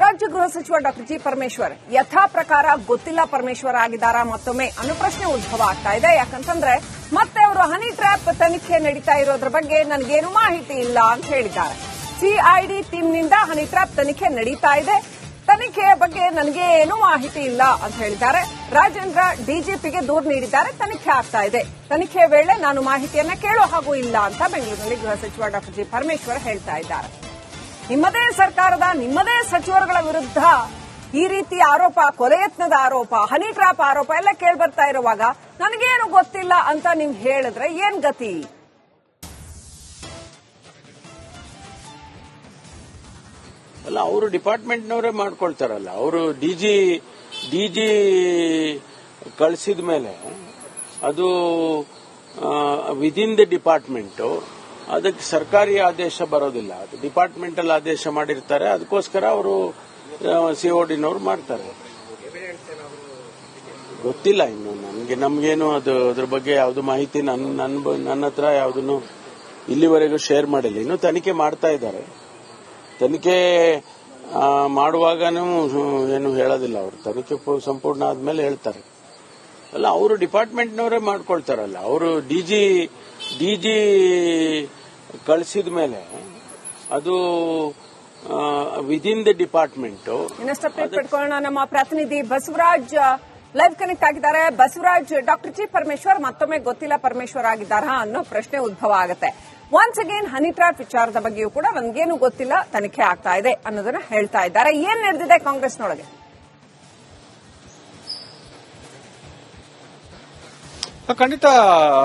ರಾಜ್ಯ ಗೃಹ ಸಚಿವ ಡಾಕ್ಟರ್ ಜಿ ಪರಮೇಶ್ವರ್ ಯಥಾ ಪ್ರಕಾರ ಗೊತ್ತಿಲ್ಲ ಪರಮೇಶ್ವರ್ ಆಗಿದ್ದಾರಾ ಮತ್ತೊಮ್ಮೆ ಅನ್ನೋ ಪ್ರಶ್ನೆ ಉದ್ಭವ ಆಗ್ತಾ ಇದೆ. ಯಾಕಂತಂದ್ರೆ ಮತ್ತೆ ಅವರು ಹನಿ ಟ್ರ್ಯಾಪ್ ತನಿಖೆ ನಡೀತಾ ಇರೋದ್ರ ಬಗ್ಗೆ ನನಗೇನು ಮಾಹಿತಿ ಇಲ್ಲ ಅಂತ ಹೇಳಿದ್ದಾರೆ. ಸಿಐಡಿ ಟೀಮ್ನಿಂದ ಹನಿ ಟ್ರ್ಯಾಪ್ ತನಿಖೆ ನಡೀತಾ ಇದೆ, ತನಿಖೆಯ ಬಗ್ಗೆ ನನಗೇನು ಮಾಹಿತಿ ಇಲ್ಲ ಅಂತ ಹೇಳಿದ್ದಾರೆ. ರಾಜೇಂದ್ರ ಡಿಜಿಪಿಗೆ ದೂರು ನೀಡಿದ್ದಾರೆ, ತನಿಖೆ ಆಗ್ತಾ ಇದೆ, ತನಿಖೆ ವೇಳೆ ನಾನು ಮಾಹಿತಿಯನ್ನ ಕೇಳೋ ಹಾಗೂ ಇಲ್ಲ ಅಂತ ಬೆಂಗಳೂರಿನಲ್ಲಿ ಗೃಹ ಸಚಿವ ಡಾಕ್ಟರ್ ಜಿ ಪರಮೇಶ್ವರ್ ಹೇಳ್ತಾ ಇದ್ದಾರೆ. ನಿಮ್ಮದೇ ಸರ್ಕಾರದ ನಿಮ್ಮದೇ ಸಚಿವರುಗಳ ವಿರುದ್ಧ ಈ ರೀತಿ ಆರೋಪ, ಕೊಲೆ ಯತ್ನದ ಆರೋಪ, ಹನಿ ಟ್ರ್ಯಾಪ್ ಆರೋಪ ಎಲ್ಲ ಕೇಳ್ಬರ್ತಾ ಇರುವಾಗ ನನಗೇನು ಗೊತ್ತಿಲ್ಲ ಅಂತ ನೀವು ಹೇಳಿದ್ರೆ ಏನ್ ಗತಿ? ಅಲ್ಲ, ಅವರು ಡಿಪಾರ್ಟ್ಮೆಂಟ್ನವರೇ ಮಾಡ್ಕೊಳ್ತಾರಲ್ಲ. ಅವರು ಡಿಜಿ ಕಳಿಸಿದ ಮೇಲೆ ಅದು ವಿದಿನ್ ದಿ ಡಿಪಾರ್ಟ್ಮೆಂಟ್, ಅದಕ್ಕೆ ಸರ್ಕಾರಿ ಆದೇಶ ಬರೋದಿಲ್ಲ, ಅದು ಡಿಪಾರ್ಟ್ಮೆಂಟಲ್ ಆದೇಶ ಮಾಡಿರ್ತಾರೆ. ಅದಕ್ಕೋಸ್ಕರ ಅವರು ಸಿಒಡಿನವ್ರು ಮಾಡ್ತಾರೆ. ಗೊತ್ತಿಲ್ಲ ಇನ್ನು ನಮ್ಗೇನು ಅದ್ರ ಬಗ್ಗೆ ಯಾವ್ದು ಮಾಹಿತಿ ನನ್ನ ಹತ್ರ ಯಾವ್ದನ್ನು ಇಲ್ಲಿವರೆಗೂ ಶೇರ್ ಮಾಡಿಲ್ಲ. ಇನ್ನು ತನಿಖೆ ಮಾಡ್ತಾ ಇದ್ದಾರೆ. ತನಿಖೆ ಮಾಡುವಾಗನೂ ಏನು ಹೇಳೋದಿಲ್ಲ ಅವರು. ತನಿಖೆ ಸಂಪೂರ್ಣ ಆದ್ಮೇಲೆ ಹೇಳ್ತಾರೆ. ಅಲ್ಲ, ಅವರು ಡಿಪಾರ್ಟ್ಮೆಂಟ್ನವರೇ ಮಾಡ್ಕೊಳ್ತಾರಲ್ಲ. ಅವರು ಡಿಜಿ ಕಳಿಸಿದ ಮೇಲೆ ಅದು ವಿದಿನ್ ದಿ ಡಿಪಾರ್ಟ್ಮೆಂಟ್. ಇನ್ನಷ್ಟು ಅಪ್ಡೇಟ್ ಪಡ್ಕೊಳ್ಳೋಣ. ನಮ್ಮ ಪ್ರತಿನಿಧಿ ಬಸವರಾಜ್ ಲೈವ್ ಕನೆಕ್ಟ್ ಆಗಿದ್ದಾರೆ. ಬಸವರಾಜ್, ಡಾಕ್ಟರ್ ಜಿ ಪರಮೇಶ್ವರ್ ಮತ್ತೊಮ್ಮೆ ಗೊತ್ತಿಲ್ಲ ಪರಮೇಶ್ವರ್ ಆಗಿದ್ದಾರಾ ಅನ್ನೋ ಪ್ರಶ್ನೆ ಉದ್ಭವ ಆಗುತ್ತೆ. ಒನ್ಸ್ ಅಗೇನ್ ಹನಿ ಟ್ರ್ಯಾಪ್ ವಿಚಾರದ ಬಗ್ಗೆಯೂ ಕೂಡ ನನ್ಗೇನು ಗೊತ್ತಿಲ್ಲ, ತನಿಖೆ ಆಗ್ತಾ ಇದೆ ಅನ್ನೋದನ್ನ ಹೇಳ್ತಾ ಇದ್ದಾರೆ. ಏನ್ ನಡೆದಿದೆ ಕಾಂಗ್ರೆಸ್ನೊಳಗೆ? ಖಂಡಿತ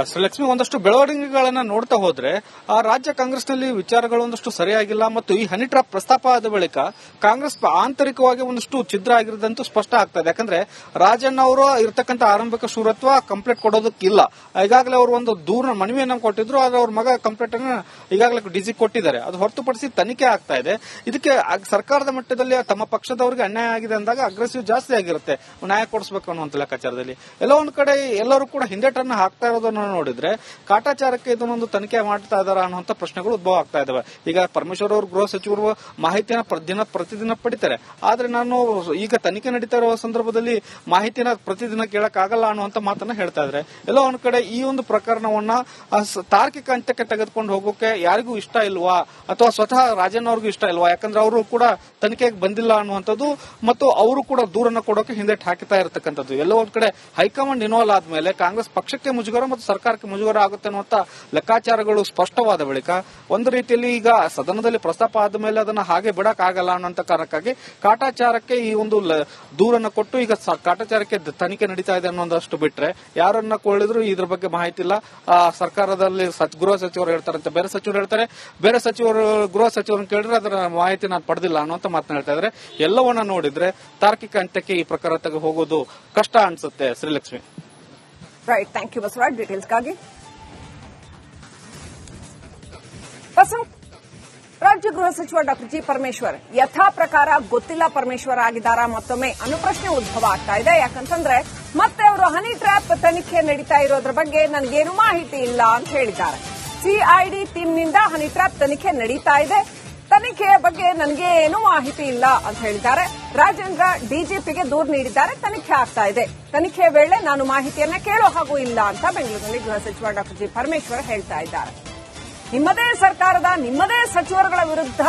ಶ್ರೀಲಕ್ಷ್ಮಿ, ಒಂದಷ್ಟು ಬೆಳವಣಿಗೆಗಳನ್ನ ನೋಡ್ತಾ ಹೋದ್ರೆ ಆ ರಾಜ್ಯ ಕಾಂಗ್ರೆಸ್ನಲ್ಲಿ ವಿಚಾರಗಳು ಒಂದಷ್ಟು ಸರಿಯಾಗಿಲ್ಲ. ಮತ್ತು ಈ ಹನಿ ಟ್ರ್ಯಾಪ್ ಪ್ರಸ್ತಾಪ ಆದ ಬಳಿಕ ಕಾಂಗ್ರೆಸ್ ಆಂತರಿಕವಾಗಿ ಒಂದಷ್ಟು ಛಿದ್ರ ಆಗಿರೋದಂತೂ ಸ್ಪಷ್ಟ ಆಗ್ತದೆ. ಯಾಕಂದ್ರೆ ರಾಜಣ್ಣ ಅವರು ಇರತಕ್ಕಂಥ ಆರಂಭಿಕ ಶೂರತ್ವ ಕಂಪ್ಲೇಂಟ್ ಕೊಡೋದಕ್ಕಿಲ್ಲ. ಈಗಾಗಲೇ ಅವರು ಒಂದು ದೂರ ಮನವಿಯನ್ನ ಕೊಟ್ಟಿದ್ರು, ಆದ್ರೆ ಅವ್ರ ಮಗ ಕಂಪ್ಲೇಂಟ್ ಅನ್ನ ಈಗಾಗಲೇ ಡಿಜಿ ಕೊಟ್ಟಿದ್ದಾರೆ. ಅದು ಹೊರತುಪಡಿಸಿ ತನಿಖೆ ಆಗ್ತಾ ಇದೆ. ಇದಕ್ಕೆ ಸರ್ಕಾರದ ಮಟ್ಟದಲ್ಲಿ ತಮ್ಮ ಪಕ್ಷದವರಿಗೆ ಅನ್ಯಾಯ ಆಗಿದೆ ಅಂದಾಗ ಅಗ್ರೆಸಿವ್ ಜಾಸ್ತಿ ಆಗಿರುತ್ತೆ, ನ್ಯಾಯ ಕೊಡಿಸಬೇಕು ಅನ್ನುವಂತ ಲೆಕ್ಕಾಚಾರದಲ್ಲಿ. ಎಲ್ಲೋ ಒಂದ್ ಕಡೆ ಎಲ್ಲರೂ ಕೂಡ ಹಿಂದೆ ಹಾಕ್ತಾ ಇರೋದನ್ನ ನೋಡಿದ್ರೆ ಕಾಟಾಚಾರಕ್ಕೆ ಇದನ್ನೊಂದು ತನಿಖೆ ಮಾಡ್ತಾ ಇದಾರ ಅನ್ನುವಂತ ಪ್ರಶ್ನೆಗಳು ಉದ್ಭವ ಆಗ್ತಾ ಇದಾವೆ. ಈಗ ಪರಮೇಶ್ವರ್ ಅವರು ಗೃಹ ಸಚಿವರು ಮಾಹಿತಿನ ಪ್ರತಿದಿನ ಪಡಿತಾರೆ, ಆದ್ರೆ ನಾನು ಈಗ ತನಿಖೆ ನಡೀತಾ ಇರುವ ಸಂದರ್ಭದಲ್ಲಿ ಮಾಹಿತಿನ ಪ್ರತಿದಿನ ಕೇಳಕ್ ಆಗಲ್ಲ ಅನ್ನುವಂತ ಮಾತನ್ನ ಹೇಳ್ತಾ ಇದ್ರೆ, ಎಲ್ಲೋ ಒಂದ್ ಕಡೆ ಈ ಒಂದು ಪ್ರಕರಣವನ್ನ ತಾರ್ಕಿಕ ಅಂತ್ಯಕ್ಕೆ ತೆಗೆದುಕೊಂಡು ಹೋಗೋಕೆ ಯಾರಿಗೂ ಇಷ್ಟ ಇಲ್ವಾ, ಅಥವಾ ಸ್ವತಃ ರಾಜನ್ ಅವ್ರಿಗೂ ಇಷ್ಟ ಇಲ್ವಾ? ಯಾಕಂದ್ರೆ ಅವರು ಕೂಡ ತನಿಖೆಗೆ ಬಂದಿಲ್ಲ ಅನ್ನುವಂಥದ್ದು ಮತ್ತು ಅವರು ಕೂಡ ದೂರನ್ನ ಕೊಡೋಕೆ ಹಿಂದೆ ಹಾಕಿತಾ ಇರತಕ್ಕಂಥದ್ದು. ಎಲ್ಲೋ ಒಂದ್ ಕಡೆ ಹೈಕಮಾಂಡ್ ಇನ್ವಾಲ್ವ್ ಆದ್ಮೇಲೆ ಕಾಂಗ್ರೆಸ್ ಪಕ್ಷಕ್ಕೆ ಮುಜುಗರ ಮತ್ತು ಸರ್ಕಾರಕ್ಕೆ ಮುಜುಗರ ಆಗುತ್ತೆ ಅನ್ನುವಂತ ಲೆಕ್ಕಾಚಾರಗಳು ಸ್ಪಷ್ಟವಾದ ಬಳಿಕ ಒಂದು ರೀತಿಯಲ್ಲಿ ಈಗ ಸದನದಲ್ಲಿ ಪ್ರಸ್ತಾಪ ಆದ ಮೇಲೆ ಅದನ್ನ ಹಾಗೆ ಬಿಡಕ್ ಆಗಲ್ಲ ಅನ್ನೋಂತ ಕಾರಣಕ್ಕಾಗಿ ಕಾಟಾಚಾರಕ್ಕೆ ಈ ಒಂದು ದೂರನ್ನ ಕೊಟ್ಟು ಈಗ ಕಾಟಾಚಾರಕ್ಕೆ ತನಿಖೆ ನಡೀತಾ ಇದೆ ಅನ್ನೋದಷ್ಟು ಬಿಟ್ರೆ ಯಾರನ್ನ ಕೊಳ್ಳಿದ್ರು ಇದ್ರ ಬಗ್ಗೆ ಮಾಹಿತಿ ಇಲ್ಲ. ಸರ್ಕಾರದಲ್ಲಿ ಗೃಹ ಸಚಿವರು ಹೇಳ್ತಾರಂತೆ, ಬೇರೆ ಸಚಿವರು ಹೇಳ್ತಾರೆ, ಬೇರೆ ಸಚಿವರು ಗೃಹ ಸಚಿವರನ್ನು ಕೇಳಿದ್ರೆ ಅದರ ಮಾಹಿತಿ ನಾನು ಪಡೆದಿಲ್ಲ ಅನ್ನುವಂತ ಮಾತನ್ನ ಹೇಳ್ತಾ ಇದ್ದಾರೆ. ಎಲ್ಲವನ್ನ ನೋಡಿದ್ರೆ ತಾರ್ಕಿಕ ಅಂತ್ಯಕ್ಕೆ ಈ ಪ್ರಕರಣ ಹೋಗೋದು ಕಷ್ಟ ಅನ್ಸುತ್ತೆ. Srilakshmi. Right, thank you Basavaraj ಡೀಟೇಲ್ಸ್ಗಾಗಿ. ರಾಜ್ಯ ಗೃಹ ಸಚಿವ ಡಾಕ್ಟರ್ ಜಿ ಪರಮೇಶ್ವರ್ ಯಥಾ ಪ್ರಕಾರ ಗೊತ್ತಿಲ್ಲ ಪರಮೇಶ್ವರ್ ಆಗಿದ್ದಾರಾ ಮತ್ತೊಮ್ಮೆ ಅನ್ನೋ ಪ್ರಶ್ನೆ ಉದ್ಭವ ಆಗ್ತಾ ಇದೆ. ಯಾಕಂತಂದ್ರೆ ಮತ್ತೆ ಅವರು ಹನಿ ಟ್ರ್ಯಾಪ್ ತನಿಖೆ ನಡೀತಾ ಇರೋದ್ರ ಬಗ್ಗೆ ನನಗೇನು ಮಾಹಿತಿ ಇಲ್ಲ ಅಂತ ಹೇಳಿದ್ದಾರೆ. ಸಿಐಡಿ ಟೀಮ್ನಿಂದ ಹನಿ ಟ್ರ್ಯಾಪ್ ತನಿಖೆ ನಡೀತಾ ಇದೆ, ತನಿಖೆಯ ಬಗ್ಗೆ ನನಗೇನು ಮಾಹಿತಿ ಇಲ್ಲ ಅಂತ ಹೇಳಿದ್ದಾರೆ. ರಾಜೇಂದ್ರ ಡಿಜಿಪಿಗೆ ದೂರು ನೀಡಿದ್ದಾರೆ, ತನಿಖೆ ಆಗ್ತಾ ಇದೆ, ತನಿಖೆ ವೇಳೆ ನಾನು ಮಾಹಿತಿಯನ್ನ ಕೇಳೋ ಹಾಗೂ ಇಲ್ಲ ಅಂತ ಬೆಂಗಳೂರಿನಲ್ಲಿ ಗೃಹ ಸಚಿವ ಡಾಕ್ಟರ್ ಜಿ ಪರಮೇಶ್ವರ್ ಹೇಳ್ತಾ ಇದ್ದಾರೆ. ನಿಮ್ಮದೇ ಸರ್ಕಾರದ ನಿಮ್ಮದೇ ಸಚಿವರುಗಳ ವಿರುದ್ಧ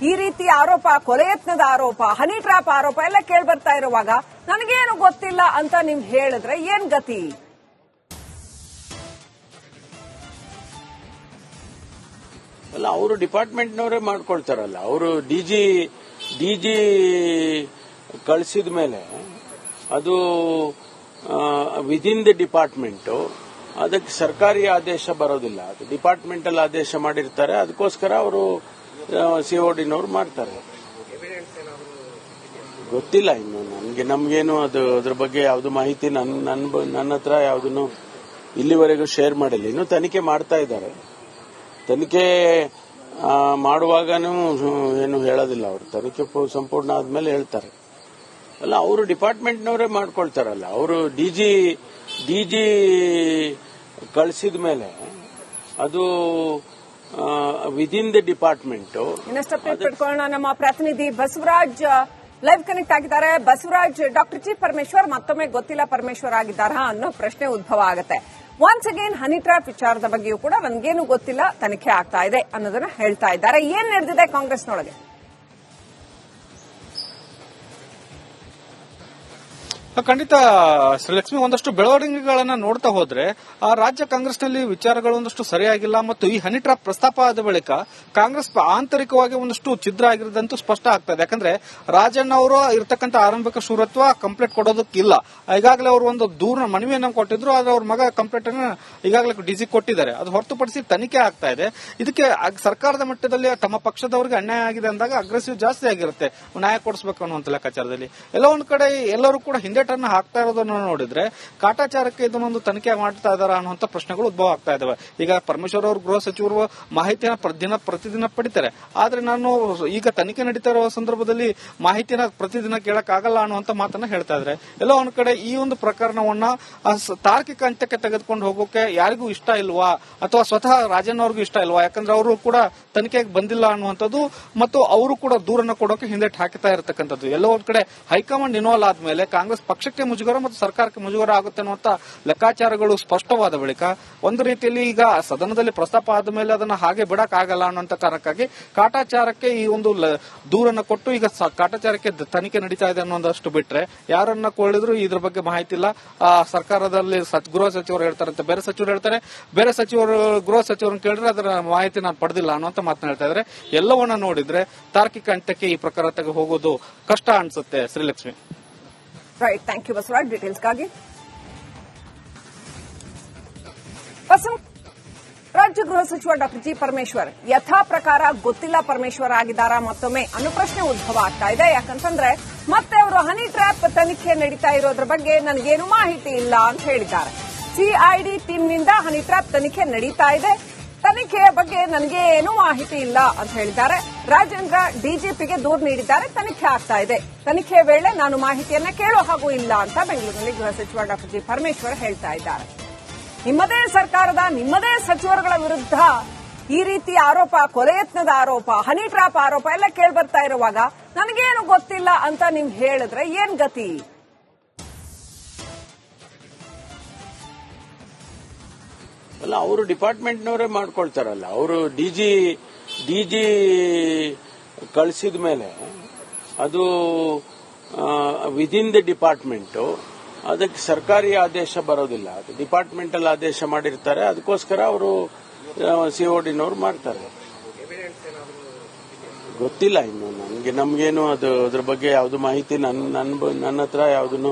ಈ ರೀತಿ ಆರೋಪ, ಕೊಲೆ ಯತ್ನದ ಆರೋಪ, ಹನಿ ಟ್ರ್ಯಾಪ್ ಆರೋಪ ಎಲ್ಲ ಕೇಳ್ಬರ್ತಾ ಇರುವಾಗ ನನಗೇನು ಗೊತ್ತಿಲ್ಲ ಅಂತ ನೀವು ಹೇಳಿದ್ರೆ ಏನ್ ಗತಿ? ಅಲ್ಲ, ಅವರು ಡಿಪಾರ್ಟ್ಮೆಂಟ್ನವರೇ ಮಾಡ್ಕೊಳ್ತಾರಲ್ಲ. ಅವರು ಡಿಜಿ ಕಳಿಸಿದ ಮೇಲೆ ಅದು ವಿದಿನ್ ದಿ ಡಿಪಾರ್ಟ್ಮೆಂಟ್, ಅದಕ್ಕೆ ಸರ್ಕಾರಿ ಆದೇಶ ಬರೋದಿಲ್ಲ, ಅದು ಡಿಪಾರ್ಟ್ಮೆಂಟಲ್ ಆದೇಶ ಮಾಡಿರ್ತಾರೆ. ಅದಕ್ಕೋಸ್ಕರ ಅವರು ಸಿಒಡಿನವ್ರು ಮಾಡ್ತಾರೆ. ಗೊತ್ತಿಲ್ಲ ಇನ್ನು ನಮ್ಗೇನು ಅದ್ರ ಬಗ್ಗೆ ಯಾವ್ದು ಮಾಹಿತಿ ನನ್ನ ಹತ್ರ ಯಾವ್ದನ್ನು ಇಲ್ಲಿವರೆಗೂ ಶೇರ್ ಮಾಡಿಲ್ಲ. ಇನ್ನು ತನಿಖೆ ಮಾಡ್ತಾ ಇದ್ದಾರೆ. ತನಿಖೆ ಮಾಡುವಾಗನೂ ಏನು ಹೇಳೋದಿಲ್ಲ ಅವರು. ತನಿಖೆ ಸಂಪೂರ್ಣ ಆದ್ಮೇಲೆ ಹೇಳ್ತಾರೆ. ಅಲ್ಲ, ಅವರು ಡಿಪಾರ್ಟ್ಮೆಂಟ್ನವರೇ ಮಾಡ್ಕೊಳ್ತಾರಲ್ಲ. ಅವರು ಡಿಜಿ ಕಳಿಸಿದ ಮೇಲೆ ಅದು ವಿದಿನ್ ದಿ ಡಿಪಾರ್ಟ್ಮೆಂಟ್. ಇನ್ನಷ್ಟು ಅಪ್ಡೇಟ್ ಪಡ್ಕೊಳ್ಳೋಣ. ನಮ್ಮ ಪ್ರತಿನಿಧಿ ಬಸವರಾಜ್ ಲೈವ್ ಕನೆಕ್ಟ್ ಆಗಿದ್ದಾರೆ ಬಸವರಾಜ್. ಡಾಕ್ಟರ್ ಜಿ ಪರಮೇಶ್ವರ್ ಮತ್ತೊಮ್ಮೆ ಗೊತ್ತಿಲ್ಲ ಪರಮೇಶ್ವರ್ ಆಗಿದ್ದಾರಾ ಅನ್ನೋ ಪ್ರಶ್ನೆ ಉದ್ಭವ ಆಗುತ್ತೆ. ಒನ್ಸ್ ಅಗೇನ್ ಹನಿ ಟ್ರ್ಯಾಪ್ ವಿಚಾರದ ಬಗ್ಗೆಯೂ ಕೂಡ ನನ್ಗೇನು ಗೊತ್ತಿಲ್ಲ, ತನಿಖೆ ಆಗ್ತಾ ಇದೆ ಅನ್ನೋದನ್ನ ಹೇಳ್ತಾ ಇದ್ದಾರೆ. ಏನ್ ನಡೆದಿದೆ ಕಾಂಗ್ರೆಸ್ನೊಳಗೆ? ಖಂಡಿತ ಶ್ರೀಲಕ್ಷ್ಮಿ, ಒಂದಷ್ಟು ಬೆಳವಣಿಗೆಗಳನ್ನ ನೋಡ್ತಾ ಹೋದ್ರೆ ಆ ರಾಜ್ಯ ಕಾಂಗ್ರೆಸ್ನಲ್ಲಿ ವಿಚಾರಗಳು ಒಂದಷ್ಟು ಸರಿಯಾಗಿಲ್ಲ ಮತ್ತು ಈ ಹನಿ ಟ್ರ್ಯಾಪ್ ಪ್ರಸ್ತಾಪ ಆದ ಬಳಿಕ ಕಾಂಗ್ರೆಸ್ ಆಂತರಿಕವಾಗಿ ಒಂದಷ್ಟು ಛಿದ್ರ ಆಗಿರೋದಂತೂ ಸ್ಪಷ್ಟ ಆಗ್ತಾ ಇದೆ. ಯಾಕಂದ್ರೆ ರಾಜಣ್ಣ ಅವರು ಇರತಕ್ಕಂತ ಆರಂಭಿಕ ಶೂರತ್ವ ಕಂಪ್ಲೇಂಟ್ ಕೊಡೋದಕ್ಕಿಲ್ಲ. ಈಗಾಗಲೇ ಅವರು ಒಂದು ದೂರ ಮನವಿಯನ್ನು ಕೊಟ್ಟಿದ್ರು, ಆದ್ರೆ ಅವ್ರ ಮಗ ಕಂಪ್ಲೇಂಟ್ ಅನ್ನು ಈಗಾಗಲೇ ಡಿಸಿ ಕೊಟ್ಟಿದ್ದಾರೆ. ಅದು ಹೊರತುಪಡಿಸಿ ತನಿಖೆ ಆಗ್ತಾ ಇದೆ. ಇದಕ್ಕೆ ಸರ್ಕಾರದ ಮಟ್ಟದಲ್ಲಿ ತಮ್ಮ ಪಕ್ಷದವರಿಗೆ ಅನ್ಯಾಯ ಆಗಿದೆ ಅಂದಾಗ ಅಗ್ರೆಸಿವ್ ಜಾಸ್ತಿ ಆಗಿರುತ್ತೆ, ನ್ಯಾಯ ಕೊಡಿಸಬೇಕು ಅನ್ನುವಂತ ಲೆಕ್ಕಾಚಾರದಲ್ಲಿ. ಎಲ್ಲೋ ಒಂದ್ ಕಡೆ ಎಲ್ಲರೂ ಕೂಡ ಹಿಂದೆ ಹಾಕ್ತಾ ಇರೋದನ್ನ ನೋಡಿದ್ರೆ ಕಾಟಾಚಾರಕ್ಕೆ ಇದನ್ನೊಂದು ತನಿಖೆ ಮಾಡ್ತಾ ಇದಾರ ಅನ್ನುವಂತ ಪ್ರಶ್ನೆಗಳು ಉದ್ಭವ ಆಗ್ತಾ ಇದಾವೆ. ಈಗ ಪರಮೇಶ್ವರ್ ಅವರು ಗೃಹ ಸಚಿವರು ಮಾಹಿತಿಯನ್ನು ಪ್ರತಿದಿನ ಪಡಿತಾರೆ, ಆದ್ರೆ ನಾನು ಈಗ ತನಿಖೆ ನಡೀತಾ ಇರುವ ಸಂದರ್ಭದಲ್ಲಿ ಮಾಹಿತಿನ ಪ್ರತಿದಿನ ಕೇಳಕ್ ಆಗಲ್ಲ ಅನ್ನುವಂತ ಮಾತನ್ನ ಹೇಳ್ತಾ ಇದ್ದಾರೆ. ಎಲ್ಲೋ ಒಂದ್ ಕಡೆ ಈ ಒಂದು ಪ್ರಕರಣವನ್ನ ತಾರ್ಕಿಕ ಅಂತ್ಯಕ್ಕೆ ತೆಗೆದುಕೊಂಡು ಹೋಗೋಕೆ ಯಾರಿಗೂ ಇಷ್ಟ ಇಲ್ವಾ, ಅಥವಾ ಸ್ವತಃ ರಾಜಣ್ಣ ಅವ್ರಿಗೂ ಇಷ್ಟ ಇಲ್ವಾ? ಯಾಕಂದ್ರೆ ಅವರು ಕೂಡ ತನಿಖೆಗೆ ಬಂದಿಲ್ಲ ಅನ್ನುವಂಥದ್ದು ಮತ್ತು ಅವರು ಕೂಡ ದೂರನ್ನ ಕೊಡೋಕೆ ಹಿಂದೆಟ್ಟು ಹಾಕ್ತಾ ಇರತಕ್ಕಂಥದ್ದು. ಎಲ್ಲೋ ಒಂದ್ ಕಡೆ ಹೈಕಮಾಂಡ್ ಇನ್ವಾಲ್ವ್ ಆದ್ಮೇಲೆ ಕಾಂಗ್ರೆಸ್ ಪಕ್ಷಕ್ಕೆ ಮುಜುಗರ ಮತ್ತು ಸರ್ಕಾರಕ್ಕೆ ಮುಜುಗರ ಆಗುತ್ತೆ ಅನ್ನುವಂತ ಲೆಕ್ಕಾಚಾರಗಳು ಸ್ಪಷ್ಟವಾದ ಬಳಿಕ ಒಂದು ರೀತಿಯಲ್ಲಿ ಈಗ ಸದನದಲ್ಲಿ ಪ್ರಸ್ತಾಪ ಆದ ಮೇಲೆ ಅದನ್ನ ಹಾಗೆ ಬಿಡಕ್ ಆಗಲ್ಲ ಅನ್ನೋಂತ ಕಾರಣಕ್ಕಾಗಿ ಕಾಟಾಚಾರಕ್ಕೆ ಈ ಒಂದು ದೂರನ್ನ ಕೊಟ್ಟು ಈಗ ಕಾಟಾಚಾರಕ್ಕೆ ತನಿಖೆ ನಡೀತಾ ಇದೆ ಅನ್ನೋದಷ್ಟು ಬಿಟ್ರೆ ಯಾರನ್ನ ಕೊಳ್ಳಿದ್ರು ಇದ್ರ ಬಗ್ಗೆ ಮಾಹಿತಿ ಇಲ್ಲ. ಸರ್ಕಾರದಲ್ಲಿ ಗೃಹ ಸಚಿವರು ಹೇಳ್ತಾರಂತೆ, ಬೇರೆ ಸಚಿವರು ಹೇಳ್ತಾರೆ, ಬೇರೆ ಸಚಿವರು ಗೃಹ ಸಚಿವರನ್ನು ಕೇಳಿದ್ರೆ ಅದರ ಮಾಹಿತಿ ನಾನು ಪಡೆದಿಲ್ಲ ಅನ್ನುವಂತ ಮಾತನ್ನ ಹೇಳ್ತಾ ಇದ್ದಾರೆ. ಎಲ್ಲವನ್ನ ನೋಡಿದ್ರೆ ತಾರ್ಕಿಕ ಅಂತ್ಯಕ್ಕೆ ಈ ಪ್ರಕರಣಕ್ಕೆ ಹೋಗೋದು ಕಷ್ಟ ಅನ್ಸುತ್ತೆ. Srilakshmi. Right, thank you Basavaraj ಡೀಟೇಲ್ಸ್ಗಾಗಿ. ರಾಜ್ಯ ಗೃಹ ಸಚಿವ ಡಾಕ್ಟರ್ ಜಿ ಪರಮೇಶ್ವರ್ ಯಥಾ ಪ್ರಕಾರ ಗೊತ್ತಿಲ್ಲ ಪರಮೇಶ್ವರ್ ಆಗಿದ್ದಾರಾ ಮತ್ತೊಮ್ಮೆ ಅನ್ನೋ ಪ್ರಶ್ನೆ ಉದ್ಭವ ಆಗ್ತಾ ಇದೆ. ಯಾಕಂತಂದ್ರೆ ಮತ್ತೆ ಅವರು ಹನಿ ಟ್ರ್ಯಾಪ್ ತನಿಖೆ ನಡೀತಾ ಇರೋದ್ರ ಬಗ್ಗೆ ನನಗೇನು ಮಾಹಿತಿ ಇಲ್ಲ ಅಂತ ಹೇಳಿದ್ದಾರೆ. ಸಿಐಡಿ ಟೀಮ್ನಿಂದ ಹನಿ ಟ್ರ್ಯಾಪ್ ತನಿಖೆ ನಡೀತಾ ಇದೆ, ತನಿಖೆಯ ಬಗ್ಗೆ ನನಗೆ ಏನೂ ಮಾಹಿತಿ ಇಲ್ಲ ಅಂತ ಹೇಳಿದ್ದಾರೆ. ರಾಜೇಂದ್ರ ಡಿಜಿಪಿಗೆ ದೂರು ನೀಡಿದ್ದಾರೆ, ತನಿಖೆ ಆಗ್ತಾ ಇದೆ, ತನಿಖೆ ವೇಳೆ ನಾನು ಮಾಹಿತಿಯನ್ನ ಕೇಳೋ ಹಾಗೂ ಇಲ್ಲ ಅಂತ ಬೆಂಗಳೂರಿನಲ್ಲಿ ಗೃಹ ಸಚಿವ ಡಾಕ್ಟರ್ ಜಿ ಪರಮೇಶ್ವರ್ ಹೇಳ್ತಾ ಇದ್ದಾರೆ. ನಿಮ್ಮದೇ ಸರ್ಕಾರದ ನಿಮ್ಮದೇ ಸಚಿವರುಗಳ ವಿರುದ್ಧ ಈ ರೀತಿ ಆರೋಪ, ಕೊಲೆ ಯತ್ನದ ಆರೋಪ, ಹನಿ ಟ್ರ್ಯಾಪ್ ಆರೋಪ ಎಲ್ಲ ಕೇಳ್ಬರ್ತಾ ಇರುವಾಗ ನನಗೇನು ಗೊತ್ತಿಲ್ಲ ಅಂತ ನೀವು ಹೇಳಿದ್ರೆ ಏನ್ ಗತಿ? ಅಲ್ಲ, ಅವರು ಡಿಪಾರ್ಟ್ಮೆಂಟ್ನವರೇ ಮಾಡ್ಕೊಳ್ತಾರಲ್ಲ. ಅವರು ಡಿಜಿ ಕಳಿಸಿದ ಮೇಲೆ ಅದು ವಿದಿನ್ ದಿ ಡಿಪಾರ್ಟ್ಮೆಂಟ್, ಅದಕ್ಕೆ ಸರ್ಕಾರಿ ಆದೇಶ ಬರೋದಿಲ್ಲ, ಅದು ಡಿಪಾರ್ಟ್ಮೆಂಟಲ್ ಆದೇಶ ಮಾಡಿರ್ತಾರೆ. ಅದಕ್ಕೋಸ್ಕರ ಅವರು ಸಿಒಡಿನವ್ರು ಮಾಡ್ತಾರೆ. ಗೊತ್ತಿಲ್ಲ ಇನ್ನು ನಮಗೇನು ಅದ್ರ ಬಗ್ಗೆ ಯಾವ್ದು ಮಾಹಿತಿ ನನ್ನ ಹತ್ರ ಯಾವ್ದನ್ನು